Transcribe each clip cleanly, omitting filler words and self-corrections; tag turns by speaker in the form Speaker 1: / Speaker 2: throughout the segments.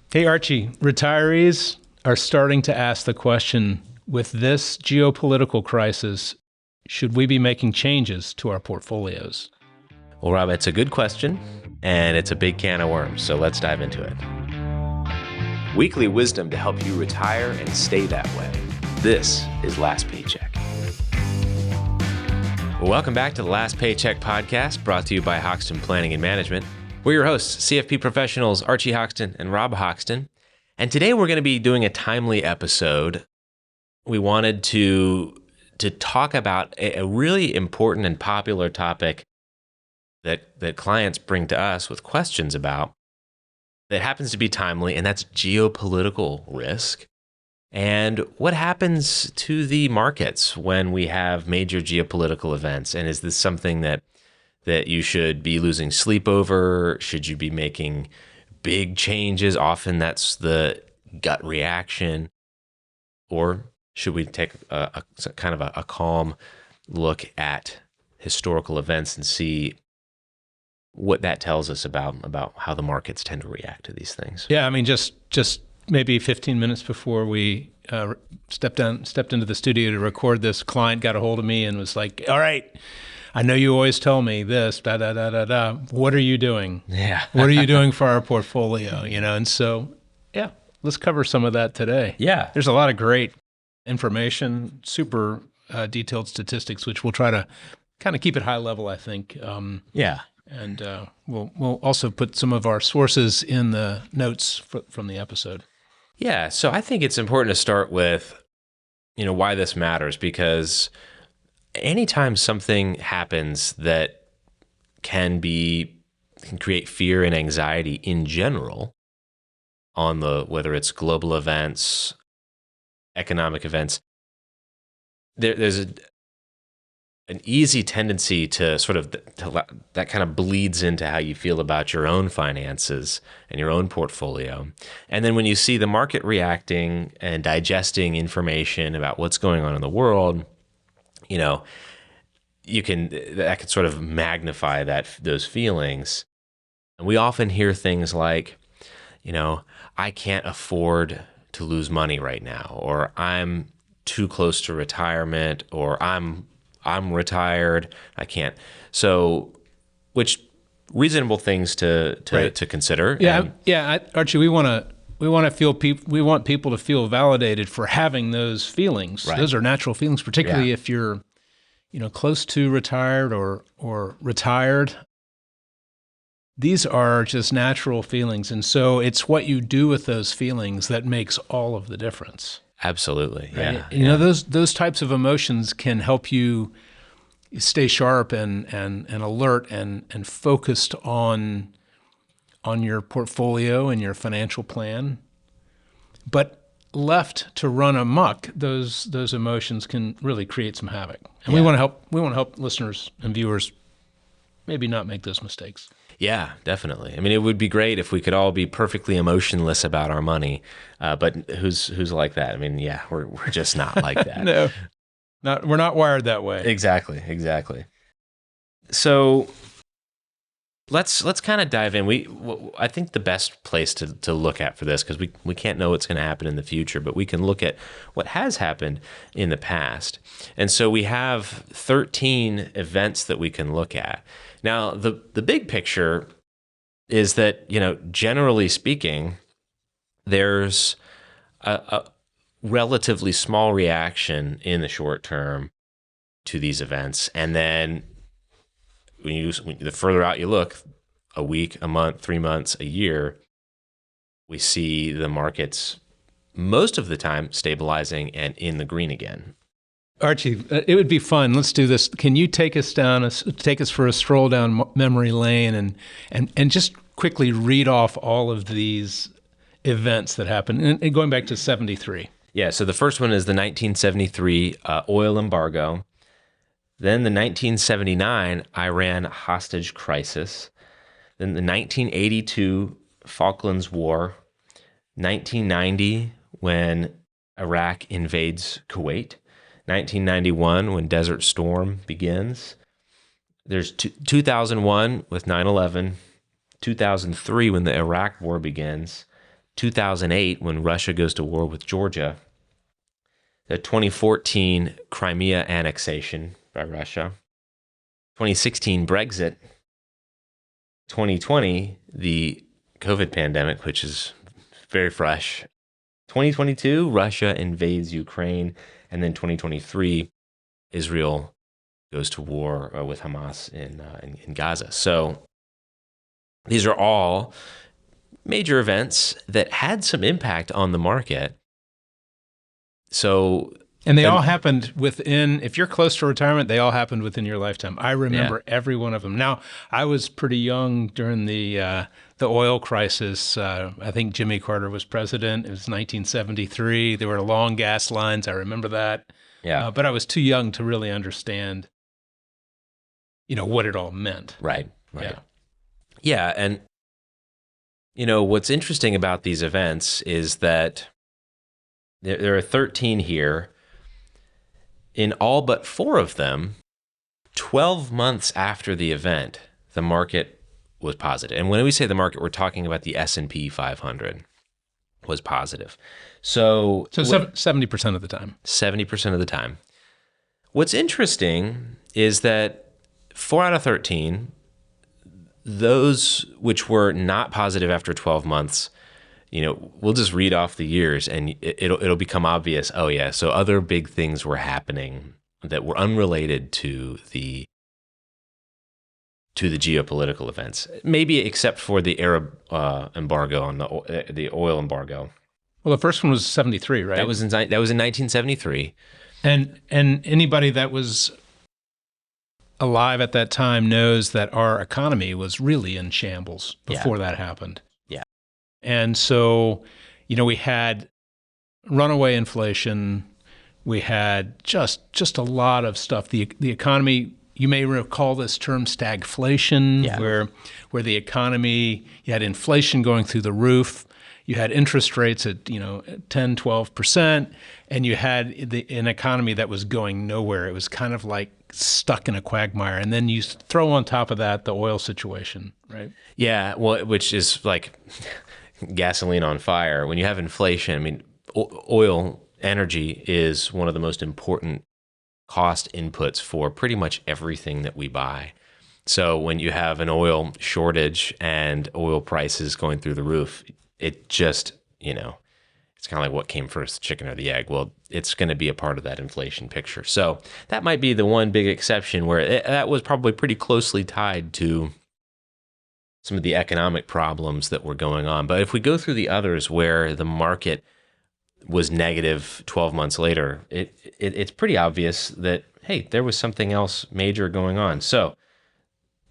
Speaker 1: Hey, Archie, retirees are starting to ask the question, with this geopolitical crisis, should we be making changes to our portfolios?
Speaker 2: Well, Rob, it's a good question, and it's a big can of worms, so let's dive into it. Weekly wisdom to help you retire and stay that way. This is Last Paycheck. Well, welcome back to the Last Paycheck podcast, brought to you by Hoxton Planning and Management. We're your hosts, CFP professionals Archie Hoxton and Rob Hoxton, and today we're going to be doing a timely episode. We wanted to talk about a really important and popular topic that clients bring to us with questions about that happens to be timely, and that's geopolitical risk. And what happens to the markets when we have major geopolitical events? And is this something that you should be losing sleep over? Should you be making big changes? Often that's the gut reaction. Or should we take a kind of a calm look at historical events and see what that tells us about how the markets tend to react to these things?
Speaker 1: Yeah, I mean, just maybe 15 minutes before we stepped into the studio to record this, client got a hold of me and was like, all right, I know you always tell me this, what are you doing?
Speaker 2: Yeah.
Speaker 1: What are you doing for our portfolio? And so, yeah, let's cover some of that today.
Speaker 2: Yeah.
Speaker 1: There's a lot of great information, super detailed statistics, which we'll try to kind of keep it high level, I think.
Speaker 2: Yeah.
Speaker 1: And we'll also put some of our sources in the notes from the episode.
Speaker 2: Yeah, so I think it's important to start with, why this matters, because anytime something happens that can create fear and anxiety in general on whether it's global events, economic events, there's an easy tendency to that kind of bleeds into how you feel about your own finances and your own portfolio. And then when you see the market reacting and digesting information about what's going on in the world, that can sort of magnify those feelings. And we often hear things like, I can't afford to lose money right now, or I'm too close to retirement, or I'm retired, I can't. So, which reasonable things to consider.
Speaker 1: Yeah, Archie, we want people to feel validated for having those feelings.
Speaker 2: Right.
Speaker 1: Those are natural feelings, particularly if you're, close to retired or retired. These are just natural feelings, and so it's what you do with those feelings that makes all of the difference.
Speaker 2: Absolutely.
Speaker 1: Right?
Speaker 2: Yeah.
Speaker 1: Those types of emotions can help you stay sharp and alert and focused on your portfolio and your financial plan. But left to run amok, those emotions can really create some havoc. And we want to help listeners and viewers maybe not make those mistakes.
Speaker 2: Yeah, definitely. I mean, it would be great if we could all be perfectly emotionless about our money, but who's like that? I mean, yeah, we're just not like that.
Speaker 1: No, we're not wired that way.
Speaker 2: Exactly. So let's kind of dive in. I think the best place to look at for this, because we can't know what's going to happen in the future, but we can look at what has happened in the past. And so we have 13 events that we can look at. Now, the big picture is that, generally speaking, there's a relatively small reaction in the short term to these events. And then the further out you look, a week, a month, 3 months, a year, we see the markets most of the time stabilizing and in the green again.
Speaker 1: Archie, it would be fun. Let's do this. Can you take us for a stroll down memory lane and just quickly read off all of these events that happened, and going back to 73?
Speaker 2: Yeah, so the first one is the 1973 oil embargo. Then the 1979 Iran hostage crisis. Then the 1982 Falklands War. 1990 when Iraq invades Kuwait. 1991 when Desert Storm begins. There's 2001 with 9/11. 2003 when the Iraq War begins. 2008, when Russia goes to war with Georgia, the 2014 Crimea annexation by Russia, 2016 Brexit, 2020 the COVID pandemic, which is very fresh, 2022 Russia invades Ukraine, and then 2023 Israel goes to war with Hamas in Gaza. So these are all major events that had some impact on the market. So,
Speaker 1: and they all happened within, if you're close to retirement, they all happened within your lifetime. I remember every one of them. Now, I was pretty young during the oil crisis. I think Jimmy Carter was president. It was 1973. There were long gas lines. I remember that.
Speaker 2: Yeah.
Speaker 1: But I was too young to really understand, what it all meant.
Speaker 2: Right. Yeah. And, what's interesting about these events is that there are 13 here. In all but 4 of them, 12 months after the event, the market was positive. And when we say the market, we're talking about the S&P 500 was positive. So
Speaker 1: 70% of the time.
Speaker 2: 70% of the time. What's interesting is that 4 out of 13, those which were not positive after 12 months, we'll just read off the years and it'll become obvious. Oh yeah, so other big things were happening that were unrelated to the geopolitical events, maybe except for the Arab embargo on the oil embargo.
Speaker 1: Well, the first one was 73, right?
Speaker 2: That was in 1973.
Speaker 1: And anybody that was alive at that time knows that our economy was really in shambles before that happened.
Speaker 2: Yeah.
Speaker 1: And so, we had runaway inflation. We had just a lot of stuff. The economy, you may recall this term stagflation, where the economy, you had inflation going through the roof. You had interest rates at 10, 12%, and you had an economy that was going nowhere. It was kind of like stuck in a quagmire. And then you throw on top of that the oil situation, right?
Speaker 2: Yeah, well, which is like gasoline on fire. When you have inflation, I mean, oil, energy is one of the most important cost inputs for pretty much everything that we buy. So when you have an oil shortage and oil prices going through the roof, it just, it's kind of like what came first, the chicken or the egg. Well, it's going to be a part of that inflation picture. So that might be the one big exception where that was probably pretty closely tied to some of the economic problems that were going on. But if we go through the others where the market was negative 12 months later, it's pretty obvious that, hey, there was something else major going on. So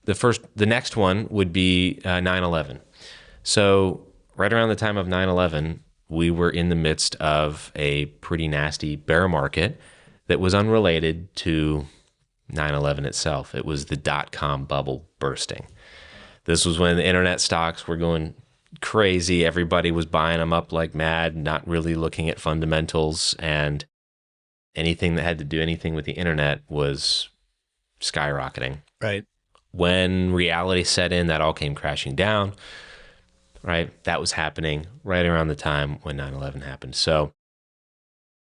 Speaker 2: the next one would be 9/11. So right around the time of 9/11, we were in the midst of a pretty nasty bear market that was unrelated to 9/11 itself. It was the dot-com bubble bursting. This was when the internet stocks were going crazy. Everybody was buying them up like mad, not really looking at fundamentals, and anything that had to do anything with the internet was skyrocketing.
Speaker 1: Right. When
Speaker 2: reality set in, that all came crashing down. Right, that was happening right around the time when 9/11 happened. So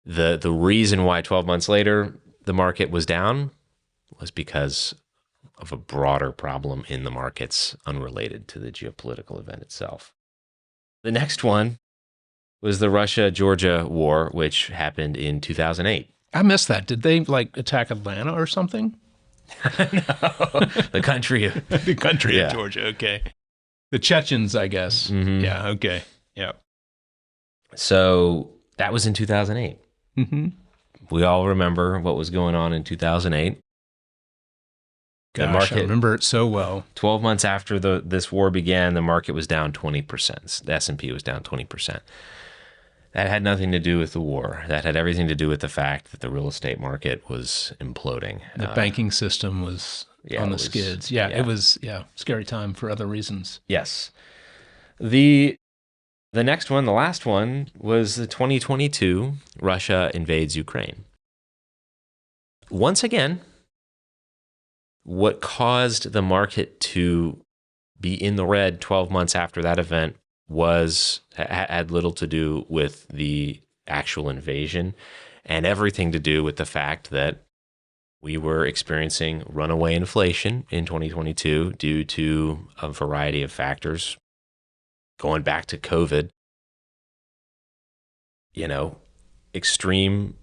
Speaker 2: the reason why 12 months later the market was down was because of a broader problem in the markets unrelated to the geopolitical event itself. The next one was the Russia-Georgia war, which happened in 2008.
Speaker 1: I missed that. Did they attack Atlanta or something?
Speaker 2: No, the country of
Speaker 1: Georgia. Okay. The Chechens, I guess.
Speaker 2: Mm-hmm.
Speaker 1: Yeah. Okay. Yeah.
Speaker 2: So that was in 2008.
Speaker 1: Mm-hmm.
Speaker 2: We all remember what was going on in 2008.
Speaker 1: Gosh, the market, I remember it so well.
Speaker 2: 12 months after this war began, the market was down 20%. The S&P was down 20%. That had nothing to do with the war. That had everything to do with the fact that the real estate market was imploding.
Speaker 1: The banking system was on the skids. Yeah, it was scary time for other reasons.
Speaker 2: Yes. The next one, the last one, was the 2022 Russia invades Ukraine. Once again, what caused the market to be in the red 12 months after that event had little to do with the actual invasion and everything to do with the fact that we were experiencing runaway inflation in 2022 due to a variety of factors going back to COVID, extreme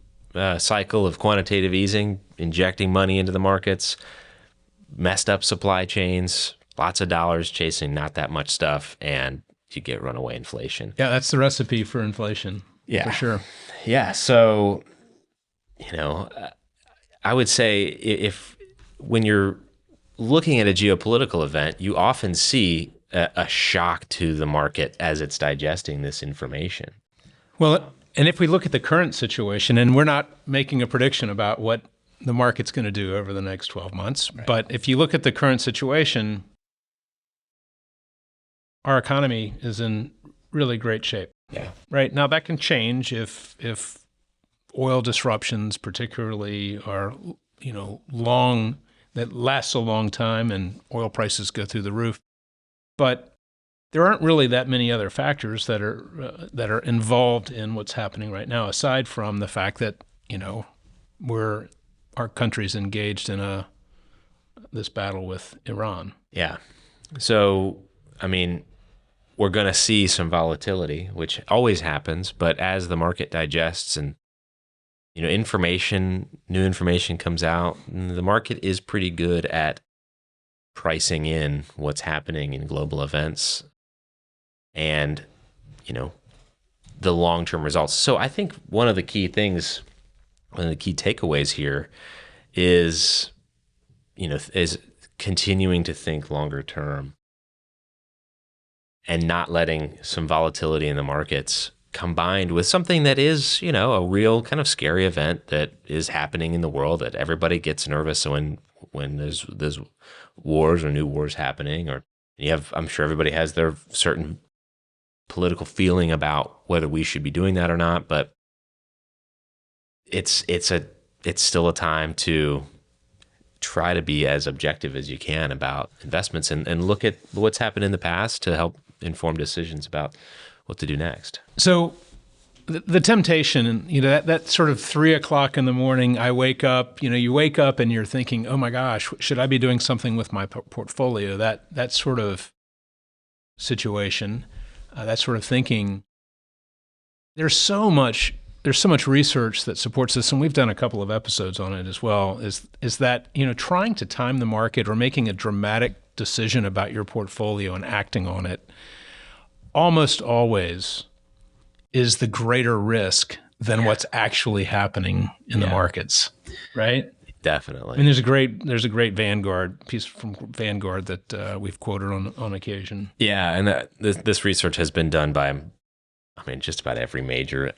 Speaker 2: cycle of quantitative easing, injecting money into the markets, messed up supply chains, lots of dollars chasing not that much stuff, and you get runaway inflation.
Speaker 1: Yeah, that's the recipe for inflation.
Speaker 2: Yeah,
Speaker 1: for sure.
Speaker 2: Yeah. So, I would say if when you're looking at a geopolitical event, you often see a shock to the market as it's digesting this information.
Speaker 1: Well, and if we look at the current situation, and we're not making a prediction about what the market's going to do over the next 12 months, right. But if you look at the current situation, our economy is in really great shape.
Speaker 2: Yeah.
Speaker 1: Right. Now that can change if oil disruptions particularly are, long, that lasts a long time and oil prices go through the roof. But there aren't really that many other factors that are involved in what's happening right now, aside from the fact that, our country's engaged in this battle with Iran.
Speaker 2: Yeah. So, we're going to see some volatility, which always happens, but as the market digests and new information comes out, the market is pretty good at pricing in what's happening in global events and, the long-term results. So I think one of the key takeaways here is continuing to think longer term and not letting some volatility in the markets combined with something that is, a real kind of scary event that is happening in the world that everybody gets nervous when there's wars or new wars happening, or I'm sure everybody has their certain political feeling about whether we should be doing that or not, but it's still a time to try to be as objective as you can about investments and look at what's happened in the past to help inform decisions about what to do next.
Speaker 1: So the temptation, that sort of 3 o'clock in the morning, I wake up, you wake up and you're thinking, oh my gosh, should I be doing something with my portfolio? That sort of situation, that sort of thinking, there's so much research that supports this, and we've done a couple of episodes on it as well, is that, trying to time the market or making a dramatic decision about your portfolio and acting on it almost always is the greater risk than what's actually happening in the markets, right?
Speaker 2: Definitely.
Speaker 1: There's a great Vanguard piece from Vanguard that we've quoted on occasion.
Speaker 2: Yeah, and this research has been done by, just about every major,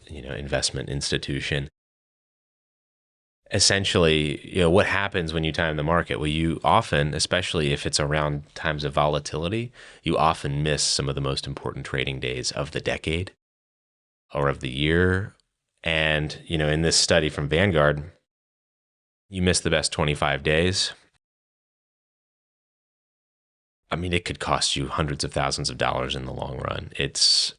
Speaker 2: investment institution. Essentially, what happens when you time the market? Well, you often, especially if it's around times of volatility, you often miss some of the most important trading days of the decade or of the year. And, in this study from Vanguard, you miss the best 25 days. It could cost you hundreds of thousands of dollars in the long run. It's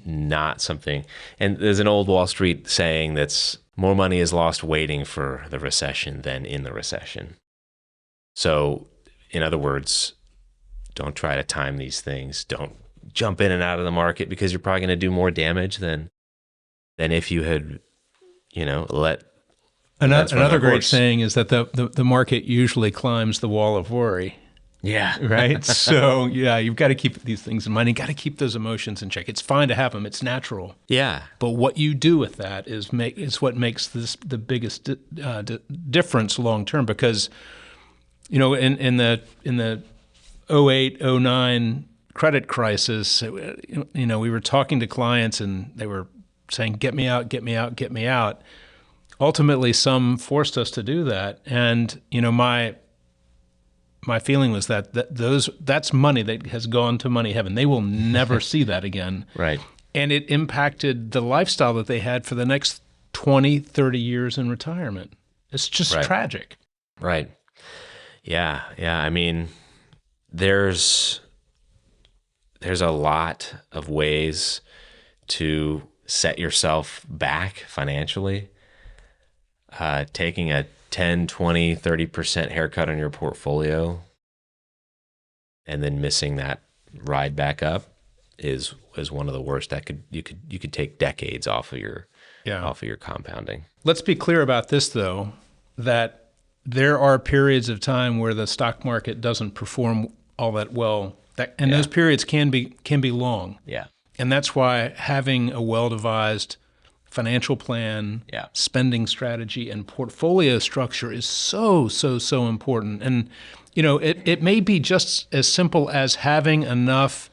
Speaker 2: not something, and there's an old Wall Street saying that's more money is lost waiting for the recession than in the recession. So, in other words, don't try to time these things. Don't jump in and out of the market because you're probably going to do more damage than if you had, let.
Speaker 1: Another great saying is that the market usually climbs the wall of worry.
Speaker 2: Yeah.
Speaker 1: Right. So you've got to keep these things in mind. You got to keep those emotions in check. It's fine to have them. It's natural.
Speaker 2: Yeah.
Speaker 1: But what you do with that is what makes this the biggest difference long term. Because, in the 08, 09 credit crisis, we were talking to clients and they were saying, "Get me out, get me out, get me out." Ultimately, some forced us to do that, and my feeling was that's money that has gone to money heaven. They will never see that again.
Speaker 2: Right.
Speaker 1: And it impacted the lifestyle that they had for the next 20, 30 years in retirement. It's just tragic.
Speaker 2: Right. Yeah. Yeah. There's there's a lot of ways to set yourself back financially. Taking a 10, 20, 30% haircut on your portfolio and then missing that ride back up is one of the worst. You could take decades off of your compounding.
Speaker 1: Let's be clear about this, though, that there are periods of time where the stock market doesn't perform all that well, those periods can be long.
Speaker 2: Yeah.
Speaker 1: And that's why having a well-devised financial plan, spending strategy, and portfolio structure is so important. And, it may be just as simple as having enough,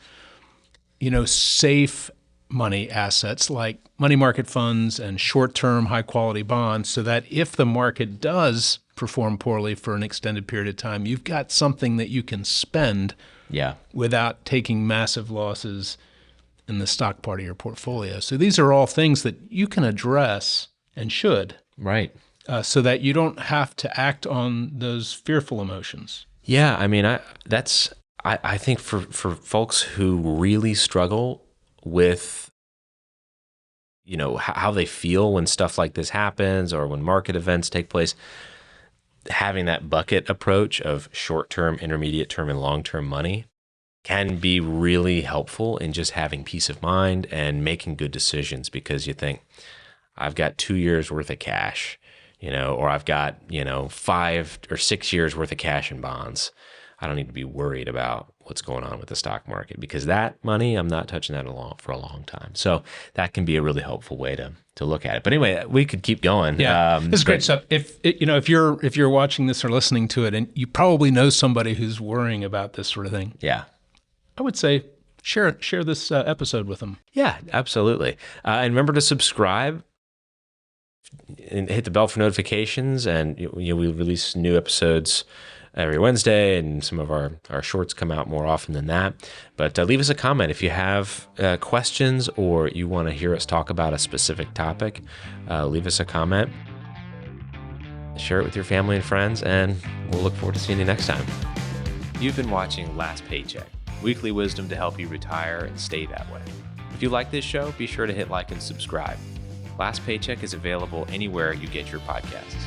Speaker 1: safe money assets like money market funds and short-term high-quality bonds so that if the market does perform poorly for an extended period of time, you've got something that you can spend without taking massive losses in the stock part of your portfolio. So these are all things that you can address and should.
Speaker 2: Right.
Speaker 1: So that you don't have to act on those fearful emotions.
Speaker 2: Yeah, I mean, I think for folks who really struggle with, how they feel when stuff like this happens or when market events take place, having that bucket approach of short-term, intermediate-term, and long-term money can be really helpful in just having peace of mind and making good decisions, because you think, I've got 2 years worth of cash, or I've got, 5 or 6 years worth of cash in bonds. I don't need to be worried about what's going on with the stock market, because that money, I'm not touching that for a long time. So that can be a really helpful way to look at it. But anyway, we could keep going.
Speaker 1: Yeah, this is great stuff. If you're watching this or listening to it, and you probably know somebody who's worrying about this sort of thing.
Speaker 2: Yeah.
Speaker 1: I would say share this episode with them.
Speaker 2: Yeah, absolutely. And remember to subscribe and hit the bell for notifications. And we release new episodes every Wednesday, and some of our shorts come out more often than that. But leave us a comment if you have questions or you want to hear us talk about a specific topic. Leave us a comment. Share it with your family and friends, and we'll look forward to seeing you next time. You've been watching Last Paycheck, weekly wisdom to help you retire and stay that way. If you like this show, be sure to hit like and subscribe. Last Paycheck is available anywhere you get your podcasts.